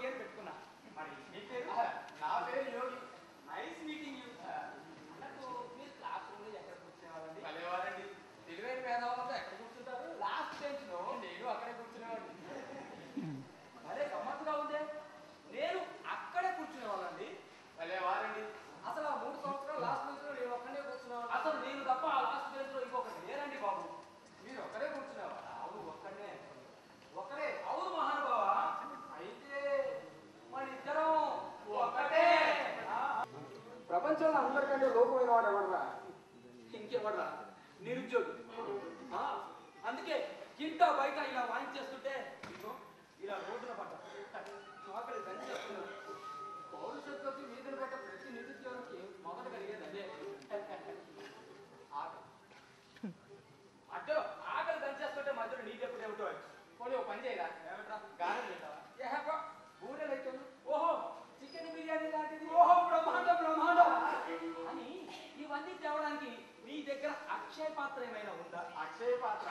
పేరు పెట్టుకున్నా. మరి మీ పేరు? నా పేరు యోగి. Nice meeting you. అన్నట్టు మీరు క్లాస్ రూమ్లో ఎక్కడ కూర్చునేవాళ్ళండి? కలివారండి. తెలివైన పేదవాళ్ళంతా ఎక్కడ కూర్చుంటారు? లాస్ట్ బెంచ్ లో. నేను అక్కడే కూర్చునేవాడిని. అరే గమ్మత్తుగా ఉందే. నేను అక్కడే కూర్చునేవాళ్ళండి. కలివారండి. అసలు ఆ 3 సంవత్సరాలు లాస్ట్ బెంచ్ లో నేను ఒక్కడే కూర్చున్నాను. అసలు నేను తప్ప ఆ లాస్ట్ బెంచ్ లో ఇంకొకటి లేరండి బాబు. మీరు ఒక్కడే కూర్చునేవారా? అవును ఒక్కడే. ఒకరే. అవును మహానుభావ. అయితే మన ఇద్దరం ఒక్కటే. ప్రపంచంలో అందరికంటే లోకమైన వాడు ఎవడరా? ఇంకెవడరా? నిరుద్యోగి. అందుకే ఇంట బయట ఇలా వాయించేస్తుంటే ఇలా రోడ్డున పడ్డా. ఆకలి దంచేస్తున్నాను. పౌరుషత్వకి వీధులు పెట్ట ప్రతి నిరుద్యోగికి మొదట కలిగేది అదే. ఆకలి. మధ్యలో ఆకలి దంచేస్తుంటే మధ్యలో నీకెప్పుడు ఏమిటో పోనీ ఓ పని చేయరా? ఏమిట్రా? గారెలు తింటావా? ఏహప్ప బూరెలు అయితే ఓహో చికెన్ బిర్యానీ లాంటిది. ఓహో బ్రహ్మాండం బ్రహ్మాండం అని ఇవన్నీ తేవడానికి నీ దగ్గర అక్షయ పాత్ర ఏమైనా ఉందా? అక్షయ పాత్ర